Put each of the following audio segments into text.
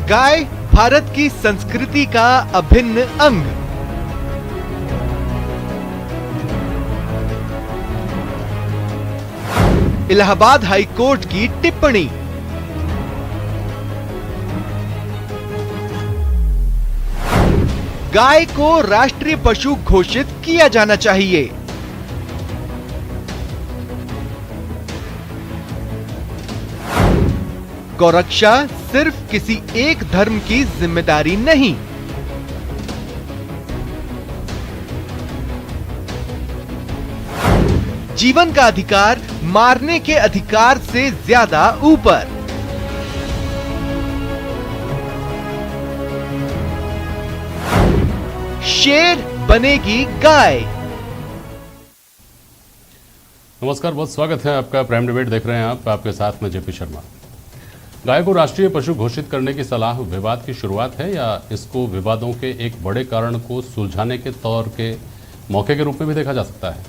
गाय भारत की संस्कृति का अभिन्न अंग। इलाहाबाद हाई कोर्ट की टिप्पणी। गाय को राष्ट्रीय पशु घोषित किया जाना चाहिए। गौरक्षा सिर्फ किसी एक धर्म की जिम्मेदारी नहीं। जीवन का अधिकार मारने के अधिकार से ज्यादा ऊपर। शेर बनेगी गाय। नमस्कार, बहुत स्वागत है आपका। प्राइम डिबेट देख रहे हैं आप, आपके साथ में जेपी शर्मा। गाय को राष्ट्रीय पशु घोषित करने की सलाह विवाद की शुरुआत है या इसको विवादों के एक बड़े कारण को सुलझाने के तौर के मौके के रूप में भी देखा जा सकता है?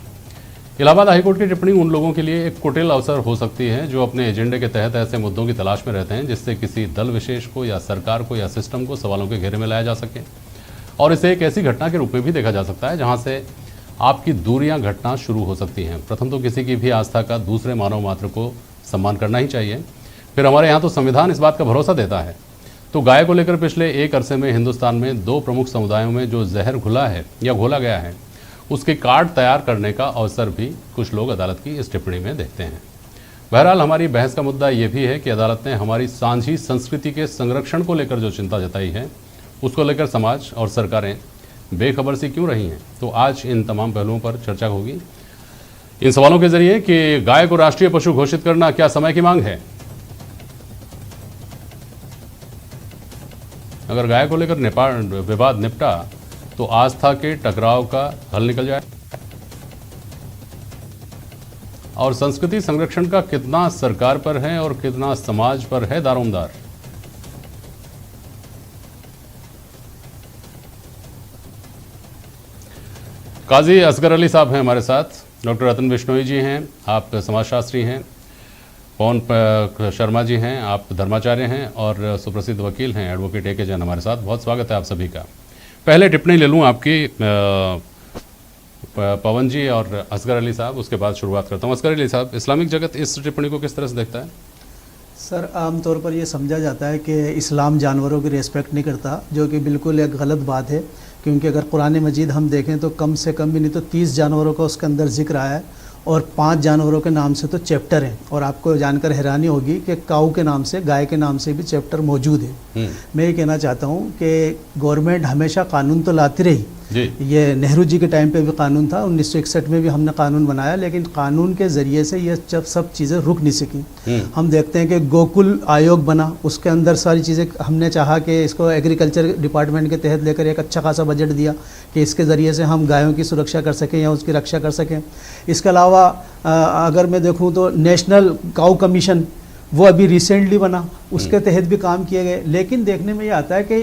इलाहाबाद हाईकोर्ट की टिप्पणी उन लोगों के लिए एक कुटिल अवसर हो सकती है जो अपने एजेंडे के तहत ऐसे मुद्दों की तलाश में रहते हैं जिससे किसी दल विशेष को या सरकार को या सिस्टम को सवालों के घेरे में लाया जा सके, और इसे एक ऐसी घटना के रूप में भी देखा जा सकता है जहां से आपकी दूरियां घटना शुरू हो सकती हैं। प्रथम तो किसी की भी आस्था का दूसरे मानव मात्र को सम्मान करना ही चाहिए। फिर हमारे यहाँ तो संविधान इस बात का भरोसा देता है। तो गाय को लेकर पिछले एक अरसे में हिंदुस्तान में दो प्रमुख समुदायों में जो जहर घुला है या घोला गया है, उसके कार्ड तैयार करने का अवसर भी कुछ लोग अदालत की इस टिप्पणी में देखते हैं। बहरहाल हमारी बहस का मुद्दा ये भी है कि अदालत ने हमारी सांझी संस्कृति के संरक्षण को लेकर जो चिंता जताई है, उसको लेकर समाज और सरकारें बेखबर सी क्यों रही हैं। तो आज इन तमाम पहलुओं पर चर्चा होगी, इन सवालों के जरिए कि गाय को राष्ट्रीय पशु घोषित करना क्या समय की मांग है? अगर गाय को लेकर विवाद निपटा तो आस्था के टकराव का हल निकल जाए, और संस्कृति संरक्षण का कितना सरकार पर है और कितना समाज पर है दारोमदार। काजी असगर अली साहब हैं हमारे साथ, डॉक्टर रतन बिश्नोई जी हैं, आप समाजशास्त्री हैं, पवन शर्मा जी हैं, आप धर्माचार्य हैं, और सुप्रसिद्ध वकील हैं एडवोकेट ए के जैन हमारे साथ। बहुत स्वागत है आप सभी का। पहले टिप्पणी ले लूँ आपकी पवन जी और असगर अली साहब, उसके बाद शुरुआत करता हूँ। असगर अली साहब, इस्लामिक जगत इस टिप्पणी को किस तरह से देखता है? सर, आमतौर पर यह समझा जाता है कि इस्लाम जानवरों की रिस्पेक्ट नहीं करता, जो कि बिल्कुल एक गलत बात है। क्योंकि अगर कुरान मजीद हम देखें तो कम से कम भी नहीं तो 30 जानवरों का उसके अंदर जिक्र आया है, और 5 जानवरों के नाम से तो चैप्टर हैं। और आपको जानकर हैरानी होगी कि काऊ के नाम से, गाय के नाम से भी चैप्टर मौजूद है। मैं ये कहना चाहता हूँ कि गवर्नमेंट हमेशा कानून तो लाती रही। ये नेहरू जी के टाइम पे भी कानून था, 1961 में भी हमने कानून बनाया, लेकिन कानून के ज़रिए से ये सब चीज़ें रुक नहीं सकी। हम देखते हैं कि गोकुल आयोग बना, उसके अंदर सारी चीज़ें हमने चाहा कि इसको एग्रीकल्चर डिपार्टमेंट के तहत लेकर एक अच्छा खासा बजट दिया कि इसके ज़रिए से हम गायों की सुरक्षा कर सकें या उसकी रक्षा कर सकें। इसके अलावा अगर मैं देखूँ तो नेशनल काऊ कमीशन, वो अभी रिसेंटली बना, उसके तहत भी काम किए गए। लेकिन देखने में ये आता है कि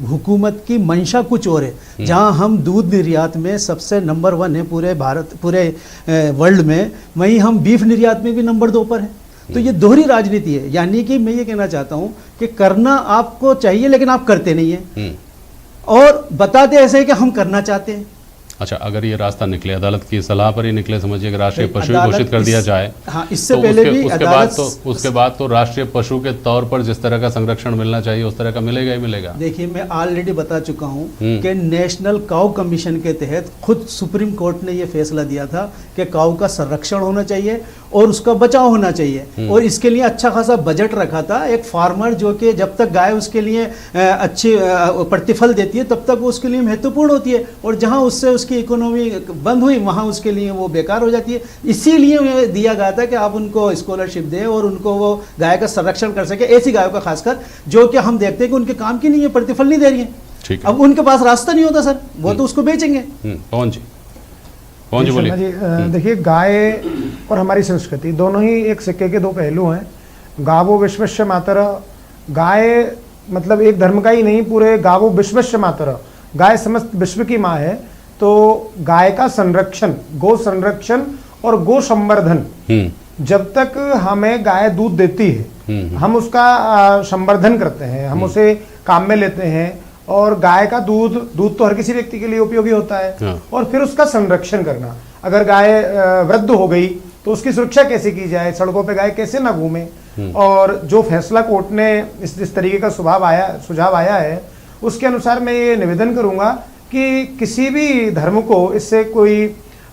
हुकूमत की मंशा कुछ और है। जहां हम दूध निर्यात में सबसे नंबर 1 है पूरे भारत, पूरे वर्ल्ड में, वहीं हम बीफ निर्यात में भी नंबर 2 पर है। तो ये दोहरी राजनीति है। यानी कि मैं ये कहना चाहता हूं कि करना आपको चाहिए लेकिन आप करते नहीं है, और बताते ऐसे है कि हम करना चाहते हैं। अच्छा, अगर ये रास्ता निकले, अदालत की सलाह पर ही निकले, समझिए कि राष्ट्रीय पशु घोषित कर दिया जाए, हाँ, इससे तो पहले भी उसके बाद तो राष्ट्रीय पशु के तौर पर जिस तरह का संरक्षण मिलना चाहिए उस तरह का मिलेगा ही मिलेगा। देखिए, मैं ऑलरेडी बता चुका हूं कि नेशनल काऊ कमीशन के तहत खुद सुप्रीम कोर्ट ने यह फैसला दिया था कि काऊ का संरक्षण होना चाहिए और उसका बचाव होना चाहिए, और इसके लिए अच्छा खासा बजट रखा था। एक फार्मर जो कि जब तक गाय उसके लिए अच्छी प्रतिफल देती है तब तक वो उसके लिए महत्वपूर्ण होती है, और जहां उससे उसकी इकोनॉमी बंद हुई वहां उसके लिए वो बेकार हो जाती है। इसीलिए दिया गया था कि आप उनको स्कॉलरशिप दें और उनको वो गाय का संरक्षण कर सके, ऐसी गायों का खासकर जो कि हम देखते हैं कि उनके काम की नहीं है, प्रतिफल नहीं दे रही है। अब उनके पास रास्ता नहीं होता सर, वो तो उसको बेचेंगे। पवन जी बोलिए। देखिए, गाय और हमारी संस्कृति दोनों ही एक सिक्के के दो पहलू हैं। गावो विश्वस्य मातरः, गाय मतलब एक धर्म का ही नहीं, पूरे गावो विश्वस्य मातरः, गाय समस्त विश्व की माँ है। तो गाय का संरक्षण, गो संरक्षण और गो संवर्धन, जब तक हमें गाय दूध देती है हम उसका संवर्धन करते हैं, हम उसे काम में लेते हैं। और गाय का दूध तो हर किसी व्यक्ति के लिए उपयोगी होता है। हाँ। और फिर उसका संरक्षण करना, अगर गाय वृद्ध हो गई तो उसकी सुरक्षा कैसे की जाए, सड़कों पे गाय कैसे ना घूमे। और जो फैसला कोर्ट ने इस तरीके का सुझाव आया है, उसके अनुसार मैं ये निवेदन करूंगा कि किसी भी धर्म को इससे कोई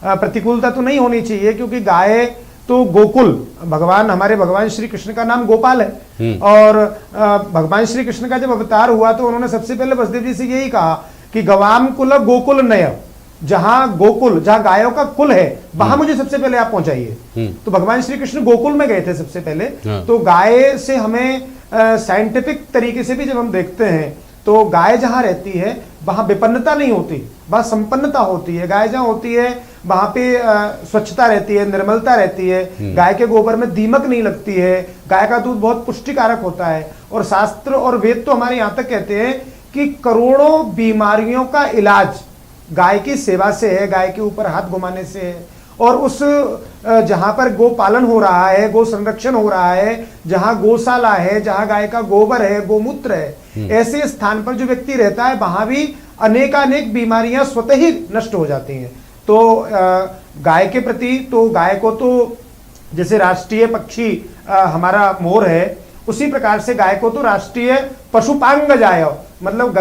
प्रतिकूलता तो नहीं होनी चाहिए, क्योंकि गाय तो गोकुल, हमारे भगवान श्री कृष्ण का नाम गोपाल है। और भगवान श्री कृष्ण का जब अवतार हुआ तो उन्होंने सबसे पहले वसुदेव जी से यही कहा कि गवाम कुल गोकुल नय, जहां गायों का कुल है वहां मुझे सबसे पहले आप पहुंचाइए। तो भगवान श्री कृष्ण गोकुल में गए थे सबसे पहले। तो गाय से हमें साइंटिफिक तरीके से भी जब हम देखते हैं तो गाय जहां रहती है वहां विपन्नता नहीं होती, वहां संपन्नता होती है। गाय जहां होती है वहां पे स्वच्छता रहती है, निर्मलता रहती है। गाय के गोबर में दीमक नहीं लगती है। गाय का दूध बहुत पुष्टिकारक होता है। और शास्त्र और वेद तो हमारे यहाँ तक कहते हैं कि करोड़ों बीमारियों का इलाज गाय की सेवा से है, गाय के ऊपर हाथ घुमाने से है। और उस जहां पर गो पालन हो रहा है, गो संरक्षण हो रहा है, जहां गौशाला है, जहां गाय का गोबर है, गोमूत्र है, ऐसे स्थान पर जो व्यक्ति रहता है वहां भी अनेकानेक बीमारियां स्वतः ही नष्ट हो जाती हैं। तो गाय के प्रति, तो गाय को तो जैसे राष्ट्रीय पक्षी हमारा मोर है, उसी प्रकार से गाय को तो राष्ट्रीय पशुपांग जाए, मतलब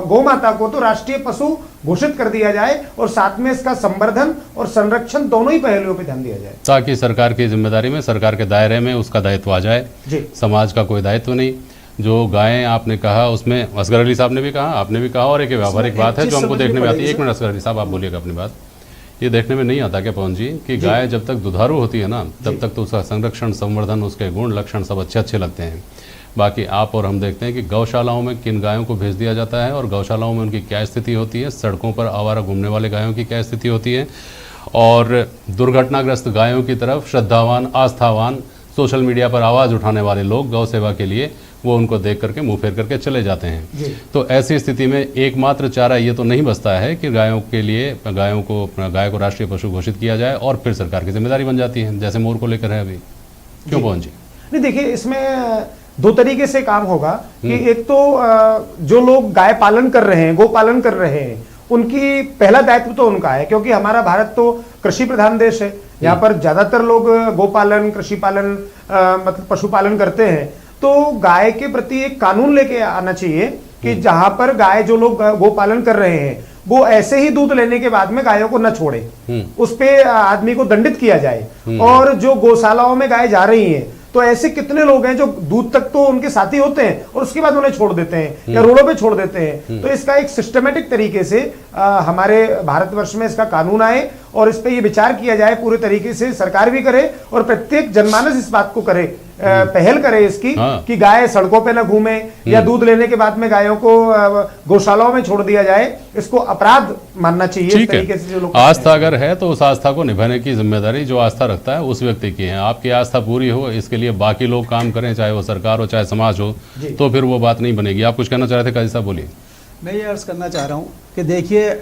गौ माता को तो राष्ट्रीय पशु घोषित कर दिया जाए। और साथ में इसका संवर्धन और संरक्षण दोनों ही पहलुओं पे ध्यान दिया जाए, ताकि सरकार की जिम्मेदारी में, सरकार के दायरे में उसका दायित्व आ जाए। समाज का कोई दायित्व नहीं। जो गायें आपने कहा उसमें असगर अली साहब ने भी कहा, आपने भी कहा, और एक व्यावहारिक बात है जो हमको देखने में आती है। एक मिनट असगर अली साहब, आप बोलिएगा अपनी बात। ये देखने में नहीं आता क्या पवन जी कि गाय जब तक दुधारू होती है ना, तब तक तो उसका संरक्षण, संवर्धन, उसके गुण लक्षण सब अच्छे लगते हैं। बाकी आप और हम देखते हैं कि गौशालाओं में किन गायों को भेज दिया जाता है और गौशालाओं में उनकी क्या स्थिति होती है, सड़कों पर आवारा घूमने वाले गायों की क्या स्थिति होती है, और दुर्घटनाग्रस्त गायों की तरफ श्रद्धावान, आस्थावान, सोशल मीडिया पर आवाज़ उठाने वाले लोग गौ सेवा के लिए, वो उनको देख करके मुंह फेर करके चले जाते हैं। तो ऐसी स्थिति में एकमात्र चारा ये तो नहीं बचता है कि गाय को राष्ट्रीय पशु घोषित किया जाए और फिर सरकार की जिम्मेदारी बन जाती है, जैसे मोर को लेकर है अभी। क्यों पवन जी? नहीं, देखिए इसमें दो तरीके से काम होगा कि एक तो जो लोग गाय पालन कर रहे हैं, गो पालन कर रहे हैं, उनकी पहला दायित्व तो उनका है, क्योंकि हमारा भारत तो कृषि प्रधान देश है। यहाँ पर ज्यादातर लोग गोपालन, कृषि पालन, मतलब पशुपालन करते हैं। तो गाय के प्रति एक कानून लेके आना चाहिए कि जहां पर गाय, जो लोग गोपालन कर रहे हैं, वो ऐसे ही दूध लेने के बाद में गायों को न छोड़े, उस पे आदमी को दंडित किया जाए। और जो गौशालाओं में गाय जा रही हैं, तो ऐसे कितने लोग हैं जो दूध तक तो उनके साथी होते हैं और उसके बाद उन्हें छोड़ देते हैं या रोडों पे छोड़ देते हैं। तो इसका एक सिस्टमेटिक तरीके से हमारे भारतवर्ष में इसका कानून आए और इस पे ये विचार किया जाए पूरे तरीके से, सरकार भी करे और प्रत्येक जनमानस इस बात को करे, पहल करे इसकी कि गाय सड़कों पे न घूमे या दूध लेने के बाद में गायों को गौशालाओं में छोड़ दिया जाए। इसको अपराध मानना चाहिए। इस तरीके से जो लोग आस्था अगर है तो उस आस्था को निभाने की जिम्मेदारी जो आस्था रखता है उस व्यक्ति की है। आपकी आस्था पूरी हो, इसके लिए बाकी लोग काम करें, चाहे वो सरकार हो चाहे समाज हो, तो फिर वो बात नहीं बनेगी। आप कुछ कहना चाह रहे थे काजी साहब, बोलिए। मैं ये अर्ज करना चाह रहा हूँ कि देखिए,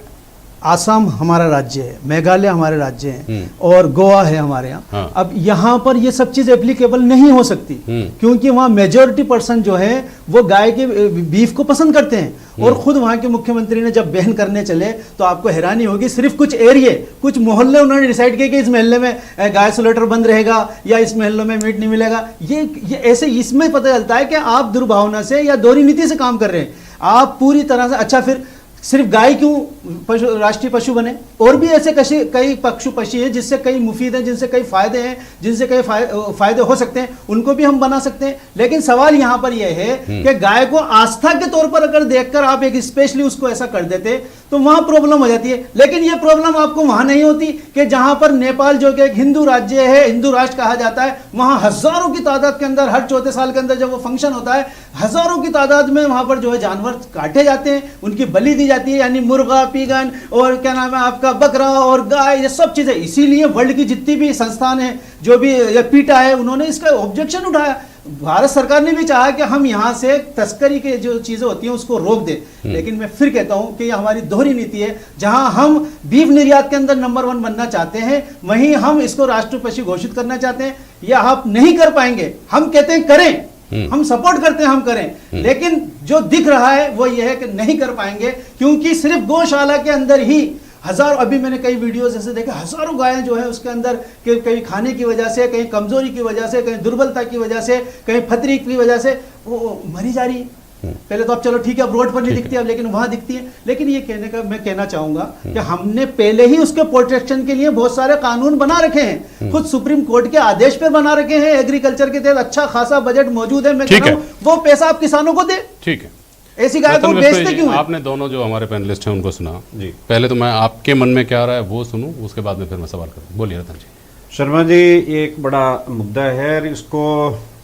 आसाम हमारा राज्य है, मेघालय हमारे राज्य हैं और गोवा है हमारे यहाँ। हाँ। अब यहाँ पर ये सब चीज एप्लीकेबल नहीं हो सकती, क्योंकि वहाँ मेजोरिटी पर्सन जो है वो गाय के बीफ को पसंद करते हैं। और खुद वहाँ के मुख्यमंत्री ने जब बैन करने चले तो आपको हैरानी होगी, सिर्फ कुछ एरिया, कुछ मोहल्ले उन्होंने डिसाइड किया कि इस मोहल्ले में गाय स्लॉटर बंद रहेगा या इस मोहल्लों में मीट नहीं मिलेगा। ये ऐसे, इसमें पता चलता है कि आप दुर्भावना से या दोहरी नीति से काम कर रहे हैं। आप पूरी तरह से, अच्छा फिर सिर्फ गाय क्यों राष्ट्रीय पशु बने? और भी ऐसे कई पशु पक्षी हैं जिससे कई मुफीद हैं, जिनसे कई फायदे हैं, जिनसे कई फायदे हो सकते हैं, उनको भी हम बना सकते हैं। लेकिन सवाल यहाँ पर यह है कि गाय को आस्था के तौर पर अगर देखकर आप एक स्पेशली उसको ऐसा कर देते तो वहां प्रॉब्लम हो जाती है। लेकिन यह प्रॉब्लम आपको वहां नहीं होती कि जहां पर नेपाल, जो कि एक हिंदू राज्य है, हिंदू राष्ट्र कहा जाता है, वहां हजारों की तादाद के अंदर हर चौथे साल के अंदर जब वो फंक्शन होता है, हजारों की तादाद में वहां पर जो है जानवर काटे जाते हैं, उनकी बलि दी जाती है, यानी मुर्गा, पीगन और क्या नाम है आपका बकरा और गाय, ये सब चीजें। इसीलिए वर्ल्ड की जितनी भी संस्थान है, जो भी ये पीटा है, उन्होंने इसका ऑब्जेक्शन उठाया। भारत सरकार ने भी चाहा कि हम यहाँ से तस्करी के जो चीजें होती हैं उसको रोक दें। लेकिन मैं फिर कहता हूं कि यह हमारी दोहरी नीति है। जहां हम बीफ निर्यात के अंदर नंबर 1 बनना चाहते हैं, वहीं हम इसको राष्ट्रीय पशु घोषित करना चाहते हैं। यह आप नहीं कर पाएंगे। हम कहते हैं करें, हम सपोर्ट करते हैं, हम करें, लेकिन जो दिख रहा है वो ये है कि नहीं कर पाएंगे, क्योंकि सिर्फ गौशाला के अंदर ही हजारों, अभी मैंने कई वीडियोस ऐसे देखे, हजारों गायें जो है उसके अंदर कहीं खाने की वजह से, कहीं कमजोरी की वजह से, कहीं दुर्बलता की वजह से, कहीं फतरी की वजह से वो मरी जा रही है। पहले तो अब चलो ठीक है, अब रोड पर नहीं दिखती, अब लेकिन वहां दिखती है। लेकिन ये मैं कहना चाहूंगा कि हमने पहले ही उसके प्रोटेक्शन के लिए बहुत सारे कानून बना रखे हैं, खुद सुप्रीम कोर्ट के आदेश पर बना रखे हैं, एग्रीकल्चर के तहत अच्छा खासा बजट मौजूद है। मैं कह रहा हूं वो पैसा आप किसानों को दे। ठीक है, ऐसी गाय को बेचते क्यों है? आपने दोनों जो हमारे पैनलिस्ट हैं उनको सुना जी, पहले तो मैं आपके मन में क्या आ रहा है वो सुनूं, उसके बाद में फिर मैं सवाल करूं। बोलिए रतन जी। शर्मा जी, ये एक बड़ा मुद्दा है और इसको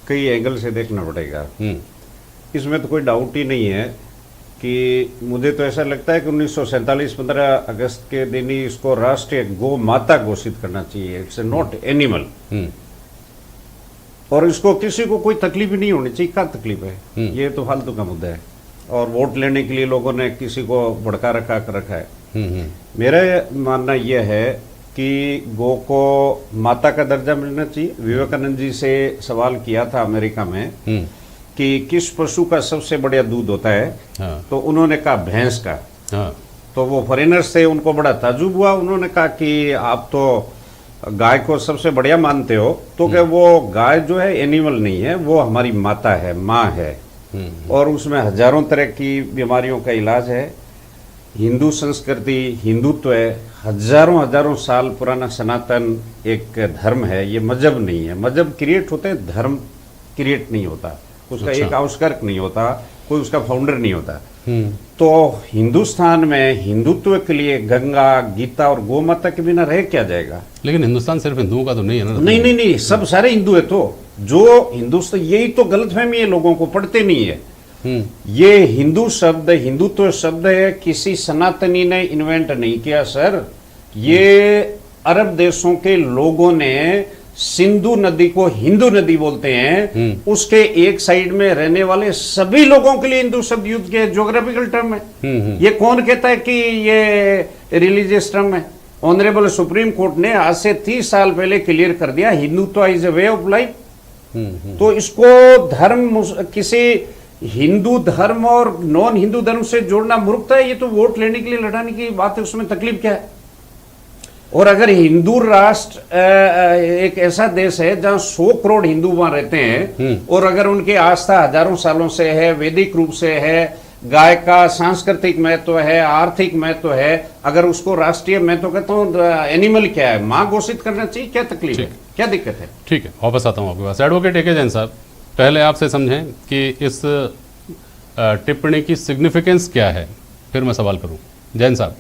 कई एंगल से देखना पड़ेगा। इसमें तो कोई डाउट ही नहीं है कि मुझे तो ऐसा लगता है कि 1947 15 अगस्त के दिन ही इसको राष्ट्रीय गौ माता घोषित करना चाहिए। इट्स नॉट एनिमल, और इसको किसी को कोई तकलीफ ही नहीं होनी चाहिए। क्या तकलीफ है? ये तो फालतू का मुद्दा है, और वोट लेने के लिए लोगों ने किसी को भड़का रखा है। मेरा मानना यह है कि गौ को माता का दर्जा मिलना चाहिए। विवेकानंद जी से सवाल किया था अमेरिका में कि किस पशु का सबसे बढ़िया दूध होता है, हाँ। तो उन्होंने कहा भैंस का। हाँ। तो वो फॉरेनर्स थे, उनको बड़ा ताजुब हुआ। उन्होंने कहा कि आप तो गाय को सबसे बढ़िया मानते हो, तो क्या वो गाय जो है एनिमल नहीं है, वो हमारी माता है, माँ है, और उसमें हजारों तरह की बीमारियों का इलाज है। हिंदू संस्कृति, हिंदुत्व है, हजारों साल पुराना सनातन एक धर्म है, ये मजहब नहीं है। मजहब क्रिएट होते हैं, धर्म क्रिएट नहीं होता, उसका अच्छा। एक आविष्कारक नहीं होता, कोई उसका फाउंडर नहीं होता। तो हिंदुस्तान में हिंदुत्व के लिए गंगा, गीता और गौ माता के बिना रह क्या जाएगा? लेकिन हिंदुस्तान सिर्फ हिंदुओं का तो नहीं है ना। नहीं, सब सारे हिंदू है। तो जो हिंदुस्तान, यही तो गलतफहमी है, लोगों को पढ़ते नहीं है। ये हिंदू शब्द, हिंदुत्व शब्द है, किसी सनातनी ने इन्वेंट नहीं किया सर। ये अरब देशों के लोगों ने सिंधु नदी को हिंदू नदी बोलते हैं, उसके एक साइड में रहने वाले सभी लोगों के लिए हिंदू शब्द यूज किया, ज्योग्राफिकल टर्म है। ये कौन कहता है कि ये रिलीजियस टर्म है? ऑनरेबल सुप्रीम कोर्ट ने आज से 30 साल पहले क्लियर कर दिया, Hindutva is a way of life. तो इसको धर्म, किसी हिंदू धर्म और नॉन हिंदू धर्म से जोड़ना मूर्खता है। ये तो वोट लेने के लिए लड़ाने की बात है, उसमें तकलीफ क्या है? और अगर हिंदू राष्ट्र एक ऐसा देश है जहां 100 करोड़ हिंदू वहां रहते हैं, और अगर उनकी आस्था हजारों सालों से है, वैदिक रूप से है, गाय का सांस्कृतिक महत्व है, आर्थिक महत्व है, अगर उसको राष्ट्रीय महत्व कहता हूँ, एनिमल क्या है, मां घोषित करना चाहिए, क्या तकलीफ है, क्या दिक्कत है? ठीक है, वापस आता हूँ आपके पास। एडवोकेट ए के जैन साहब, पहले आपसे समझें कि इस टिप्पणी की सिग्निफिकेंस क्या है, फिर मैं सवाल करूं। जैन साहब।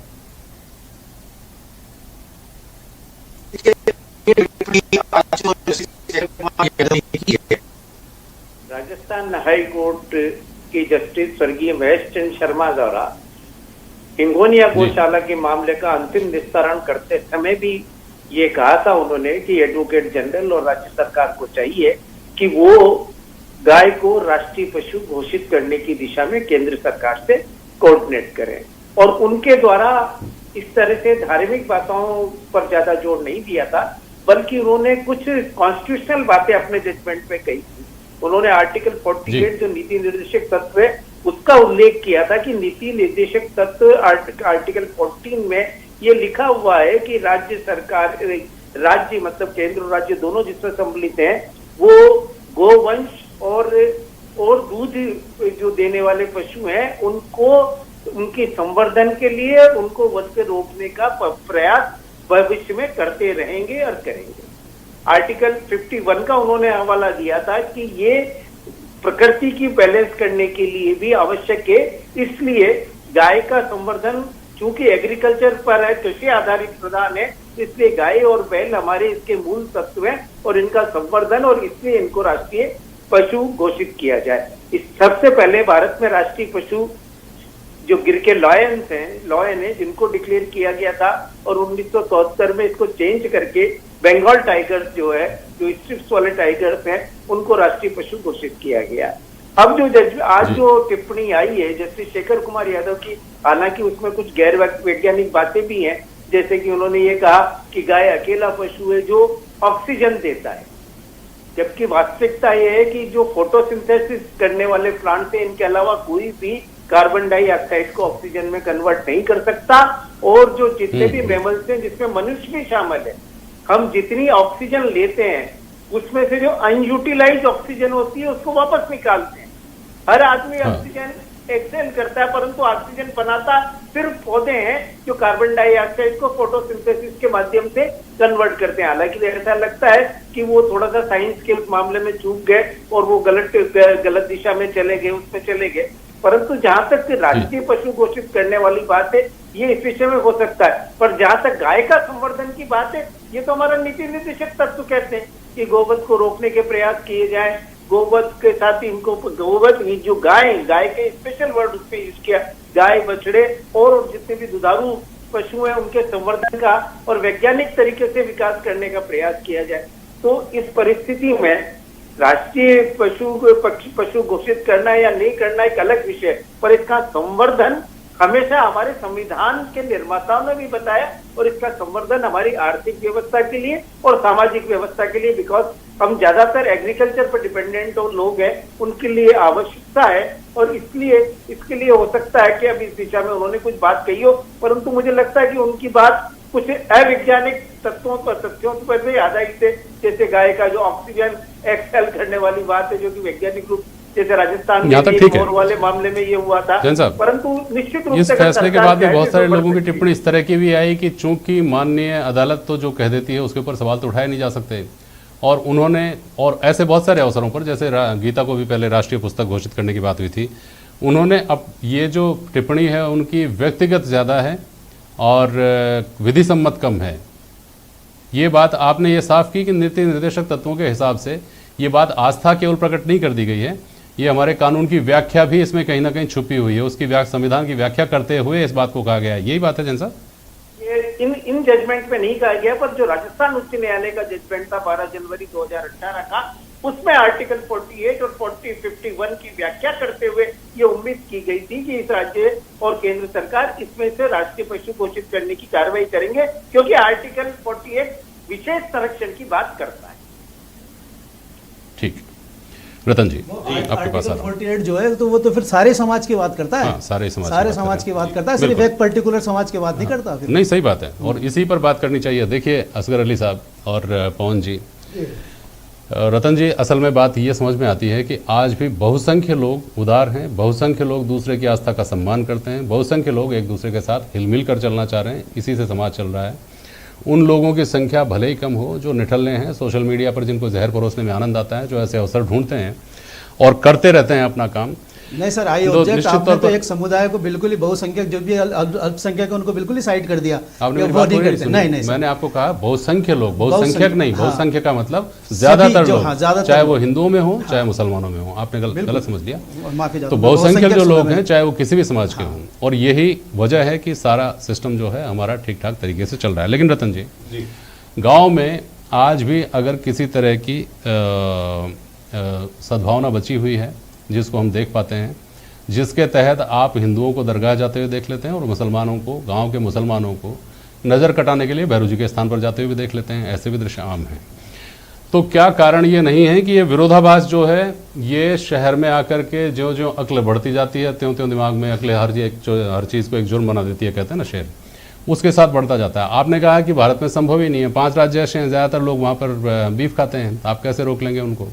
राजस्थान हाई कोर्ट के जस्टिस स्वर्गीय महेश चंद्र शर्मा द्वारा हिंगोनिया गौशाला के मामले का अंतिम निस्तारण करते समय भी ये कहा था उन्होंने कि एडवोकेट जनरल और राज्य सरकार को चाहिए कि वो गाय को राष्ट्रीय पशु घोषित करने की दिशा में केंद्र सरकार से कोऑर्डिनेट करें, और उनके द्वारा इस तरह से धार्मिक बातों पर ज्यादा जोर नहीं दिया था, बल्कि उन्होंने कुछ कॉन्स्टिट्यूशनल बातें अपने जजमेंट में कही थी। उन्होंने आर्टिकल 48 जो नीति निर्देशक तत्व है उसका उल्लेख किया था कि नीति निर्देशक तत्व आर्टिकल 14 में ये लिखा हुआ है कि राज्य सरकार, राज्य मतलब केंद्र और राज्य दोनों जिसमें सम्मिलित हैं, वो गोवंश और दूध जो देने वाले पशु हैं उनको, उनके संवर्धन के लिए उनको वध से रोकने का प्रयास भविष्य में करते रहेंगे और करेंगे। आर्टिकल 51 का उन्होंने हवाला दिया था कि ये प्रकृति की बैलेंस करने के लिए भी आवश्यक है, इसलिए गाय का संवर्धन चूंकि एग्रीकल्चर पर है, कृषि आधारित प्रधान है, इसलिए गाय और बैल हमारे इसके मूल तत्व हैं और इनका संवर्धन, और इसलिए इनको राष्ट्रीय पशु घोषित किया जाए। इस सबसे पहले भारत में राष्ट्रीय पशु जो गिर के लॉयन है जिनको डिक्लेयर किया गया था, और 1973 में इसको चेंज करके बंगाल टाइगर्स जो है, जो स्ट्रिप्स वाले टाइगर्स हैं, उनको राष्ट्रीय पशु घोषित किया गया। अब जो आज जो टिप्पणी आई है जस्टिस शेखर कुमार यादव की, हालांकि उसमें कुछ गैर वैज्ञानिक बातें भी हैं, जैसे कि उन्होंने ये कहा कि गाय अकेला पशु है जो ऑक्सीजन देता है। जबकि वास्तविकता ये है कि जो फोटोसिंथेसिस करने वाले प्लांट है, इनके अलावा कोई भी कार्बन डाइऑक्साइड को ऑक्सीजन में कन्वर्ट नहीं कर सकता। और जो जितने भी मैमल्स हैं, जिसमें मनुष्य भी शामिल है, हम जितनी ऑक्सीजन लेते हैं उसमें से जो अनयूटिलाइज ऑक्सीजन होती है उसको वापस निकालते हैं। हर आदमी ऑक्सीजन एक्सेल करता है, परंतु ऑक्सीजन बनाता सिर्फ पौधे हैं जो कार्बन डाइऑक्साइड को फोटोसिंथेसिस के माध्यम से कन्वर्ट करते हैं। हालांकि ऐसा लगता है कि वो थोड़ा सा साइंस के उस मामले में चूक गए और वो गलत दिशा में चले गए, उसमें चले गए। परंतु जहां तक राष्ट्रीय पशु घोषित करने वाली बात है, ये इस विषय में हो सकता है। पर जहां तक गाय का संवर्धन की बात है, ये तो हमारा नीति निर्देशक तत्व कहते हैं कि गोवध को रोकने के प्रयास किए जाए। गोवध के साथ ही इनको गोवध जो गाय के स्पेशल वर्ड उसमें यूज किया, गाय, बछड़े और जितने भी दुधारू पशु हैं उनके संवर्धन का और वैज्ञानिक तरीके से विकास करने का प्रयास किया जाए। तो इस परिस्थिति में राष्ट्रीय पशु घोषित करना या नहीं करना एक अलग विषय है, पर इसका संवर्धन हमेशा हमारे संविधान के निर्माताओं ने भी बताया और इसका संवर्धन हमारी आर्थिक व्यवस्था के लिए और सामाजिक व्यवस्था के लिए, बिकॉज हम ज्यादातर एग्रीकल्चर पर डिपेंडेंट लोग हैं, उनके लिए आवश्यकता है। और इसलिए इसके लिए हो सकता है कि अब इस दिशा में उन्होंने कुछ बात कही हो, परंतु मुझे लगता है कि उनकी बात कुछ अवैज्ञानिक तथ्यों पर भी आधारित है। जैसे गाय का जो ऑक्सीजन एक्सेल करने वाली बात है, जो कि वैज्ञानिक रूप जैसे राजस्थान में और वाले मामले में ये हुआ था, परंतु निश्चित रूप से इस फैसले के बाद में बहुत सारे लोगों की टिप्पणी इस तरह की भी आई कि चूंकि माननीय अदालत तो जो कह देती है उसके ऊपर सवाल तो उठाए नहीं जा सकते, और उन्होंने और ऐसे बहुत सारे अवसरों पर, जैसे गीता को भी पहले राष्ट्रीय पुस्तक घोषित करने की बात हुई थी, उन्होंने अब ये जो टिप्पणी है उनकी व्यक्तिगत ज़्यादा है और विधि सम्मत कम है। ये बात आपने ये साफ की कि नीति निर्देशक तत्वों के हिसाब से ये बात आस्था केवल प्रकट नहीं कर दी गई है, ये हमारे कानून की व्याख्या भी इसमें कहीं ना कहीं छुपी हुई है। उसकी संविधान की व्याख्या करते हुए इस बात को कहा गया है। यही बात है जैन साहब? इन जजमेंट में नहीं कहा गया, पर जो राजस्थान उच्च न्यायालय का जजमेंट था 12 जनवरी 2018 का, उसमें आर्टिकल 48 और 51 की व्याख्या करते हुए ये उम्मीद की गई थी कि इस राज्य और केंद्र सरकार इसमें से राष्ट्रीय पशु घोषित करने की कार्रवाई करेंगे, क्योंकि आर्टिकल 48 विशेष संरक्षण की बात करता है। ठीक, रतन जी आपके पास आ रहा हूं। 48 जो है तो वो तो फिर सारे समाज की बात करता है। हाँ, सारे समाज की बात करता है, सिर्फ एक पर्टिकुलर समाज की बात नहीं करता। फिर नहीं, सही बात है, और इसी पर बात करनी चाहिए। देखिए असगर अली साहब और पवन जी, रतन जी, असल में बात ये समझ में आती है कि आज भी बहुसंख्य लोग उदार हैं, बहुसंख्य लोग दूसरे की आस्था का सम्मान करते हैं, बहुसंख्य लोग एक दूसरे के साथ हिलमिल कर चलना चाह रहे हैं। इसी से समाज चल रहा है। उन लोगों की संख्या भले ही कम हो जो निठल्ले हैं, सोशल मीडिया पर जिनको जहर परोसने में आनंद आता है, जो ऐसे अवसर ढूंढते हैं और करते रहते हैं अपना काम। नहीं सर, आई ऑब्जेक्ट आपने तो एक समुदाय को बिल्कुल ही बहुसंख्यक, जो भी अल्पसंख्यक है उनको बिल्कुल ही साइड कर दिया। आपने वो नहीं करते। नहीं, मैंने आपको कहा बहुसंख्य लोग, बहुसंख्यक नहीं, बहुसंख्य का मतलब ज्यादातर लोग, चाहे वो हिंदुओं में हो चाहे मुसलमानों में हो। आपने गलत समझ लिया। तो बहुसंख्यक जो लोग हैं, चाहे वो किसी भी समाज के हों, और यही वजह है कि सारा सिस्टम जो है हमारा ठीक ठाक तरीके से चल रहा है। लेकिन रतन जी, गाँव में आज भी अगर किसी तरह की सद्भावना बची हुई है, जिसको हम देख पाते हैं, जिसके तहत आप हिंदुओं को दरगाह जाते हुए देख लेते हैं और मुसलमानों को, गांव के मुसलमानों को नज़र कटाने के लिए भैरू जी के स्थान पर जाते हुए भी देख लेते हैं, ऐसे भी दृश्य आम हैं। तो क्या कारण ये नहीं है कि ये विरोधाभास जो है, ये शहर में आकर के जो जो अक्ल बढ़ती जाती है, त्यों त्यों दिमाग में अक्ल हर चीज़ को एक जुर्म बना देती है, कहते हैं ना शेर, उसके साथ बढ़ता जाता है। आपने कहा कि भारत में संभव ही नहीं है, 5 राज्य ऐसे हैं, ज़्यादातर लोग वहाँ पर बीफ खाते हैं, आप कैसे रोक लेंगे उनको?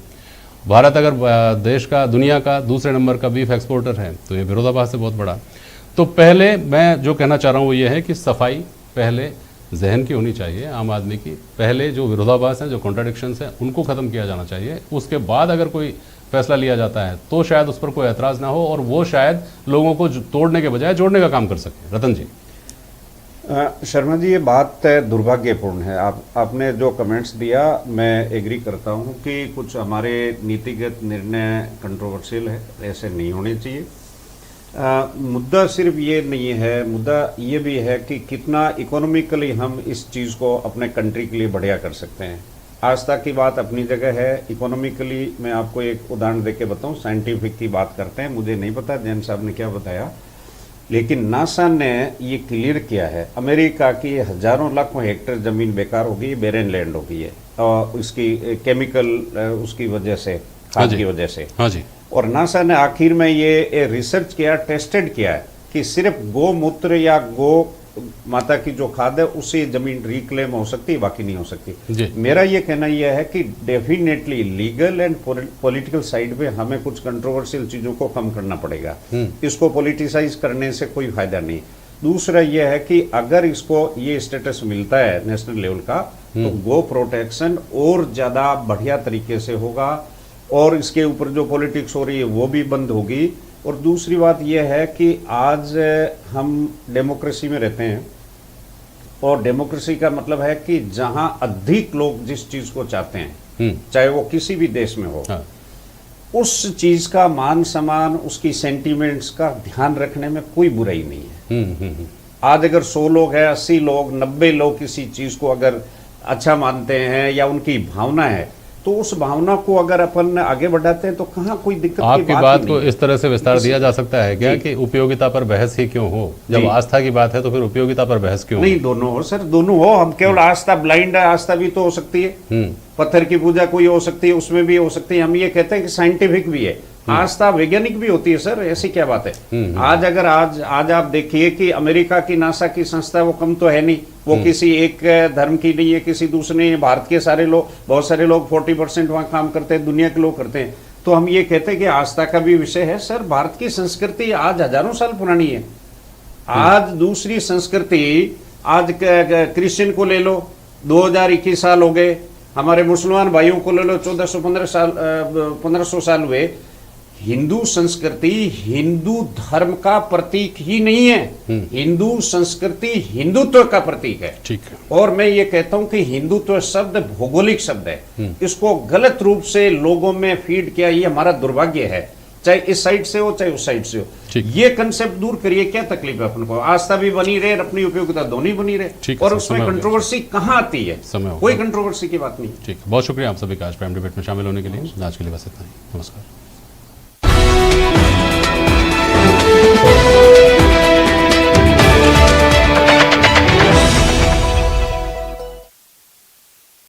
भारत अगर देश का, दुनिया का दूसरे नंबर का बीफ एक्सपोर्टर है, तो ये विरोधाभास से बहुत बड़ा। तो पहले मैं जो कहना चाह रहा हूँ वो ये है कि सफाई पहले जहन की होनी चाहिए, आम आदमी की। पहले जो विरोधाभास हैं, जो कॉन्ट्राडिक्शंस हैं, उनको ख़त्म किया जाना चाहिए। उसके बाद अगर कोई फैसला लिया जाता है तो शायद उस पर कोई एतराज़ ना हो और वो शायद लोगों को तोड़ने के बजाय जोड़ने का काम कर सके। रतन जी। शर्मा जी, ये बात दुर्भाग्यपूर्ण है। आपने जो कमेंट्स दिया, मैं एग्री करता हूँ कि कुछ हमारे नीतिगत निर्णय कंट्रोवर्शियल है, ऐसे नहीं होने चाहिए। मुद्दा सिर्फ ये नहीं है, मुद्दा ये भी है कि कितना इकोनॉमिकली हम इस चीज़ को अपने कंट्री के लिए बढ़िया कर सकते हैं। आस्था की बात अपनी जगह है, इकोनॉमिकली मैं आपको एक उदाहरण देके बताऊँ। साइंटिफिक की बात करते हैं, मुझे नहीं पता जैन साहब ने क्या बताया लेकिन नासा ने ये क्लियर किया है, अमेरिका की हजारों लाखों हेक्टेयर जमीन बेकार हो गई, बेरन लैंड हो गई है, और उसकी केमिकल उसकी वजह से, खाद की वजह से। हाँ जी। और नासा ने आखिर में ये रिसर्च किया, टेस्टेड किया है कि सिर्फ गौमूत्र या गौ माता की जो खाद है उससे जमीन रिक्लेम हो सकती है, बाकी नहीं हो सकती। मेरा ये कहना यह है कि definitely legal and political side पे हमें कुछ कंट्रोवर्शियल चीजों को कम करना पड़ेगा, इसको पॉलिटिसाइज करने से कोई फायदा नहीं। दूसरा यह है कि अगर इसको ये स्टेटस मिलता है नेशनल लेवल का, तो गो प्रोटेक्शन और ज्यादा बढ़िया तरीके से होगा, और इसके ऊपर जो पॉलिटिक्स हो रही है वो भी बंद होगी। और दूसरी बात यह है कि आज हम डेमोक्रेसी में रहते हैं, और डेमोक्रेसी का मतलब है कि जहां अधिक लोग जिस चीज को चाहते हैं, चाहे वो किसी भी देश में हो, हाँ। उस चीज का मान सम्मान, उसकी सेंटिमेंट्स का ध्यान रखने में कोई बुराई नहीं है। आज अगर 100 लोग हैं, 80 लोग, 90 लोग किसी चीज को अगर अच्छा मानते हैं या उनकी भावना है, तो उस भावना को अगर अपन आगे बढ़ाते हैं तो कहाँ कोई दिक्कत आपकी बात को इस तरह से विस्तार दिया जा सकता है क्या कि उपयोगिता पर बहस ही क्यों हो? जब आस्था की बात है तो फिर उपयोगिता पर बहस क्यों? नहीं, दोनों हो सर, दोनों हो। हम केवल आस्था, ब्लाइंड आस्था भी तो हो सकती है, पत्थर की पूजा कोई हो सकती है, उसमें भी हो सकती है। हम ये कहते हैं कि साइंटिफिक भी है, आस्था वैज्ञानिक भी होती है सर, ऐसी क्या बात है। आज अगर आज आप देखिए कि अमेरिका की नासा की संस्था वो कम तो है नहीं, वो किसी एक धर्म की नहीं है, किसी दूसरे नहीं है। भारत के सारे लोग, बहुत सारे लोग 40% वहां काम करते हैं, दुनिया के लोग करते हैं। तो हम ये कहते हैं कि आस्था का भी विषय है सर। भारत की संस्कृति आज हजारों साल पुरानी है। आज दूसरी संस्कृति, आज क्रिश्चियन को ले लो, 2021 साल हो गए, हमारे मुसलमान भाइयों को ले लो, 1500 साल हुए। हिंदू संस्कृति हिंदू धर्म का प्रतीक ही नहीं है, हिंदू संस्कृति हिंदुत्व का प्रतीक है। ठीक है। और मैं ये कहता हूं कि हिंदुत्व शब्द भौगोलिक शब्द है, इसको गलत रूप से लोगों में फीड किया, ये हमारा दुर्भाग्य है, चाहे इस साइड से हो चाहे उस साइड से हो। ये कंसेप्ट दूर करिए, क्या तकलीफ है अपन को? आस्था भी बनी रहे, अपनी उपयोगिता दोनों बनी रहे, और उसमें कंट्रोवर्सी कहाँ आती है? कोई कंट्रोवर्सी की बात नहीं। ठीक, बहुत शुक्रिया आप सभी का आज प्राइम डिबेट में शामिल होने के लिए। आज के लिए बस इतना ही, नमस्कार।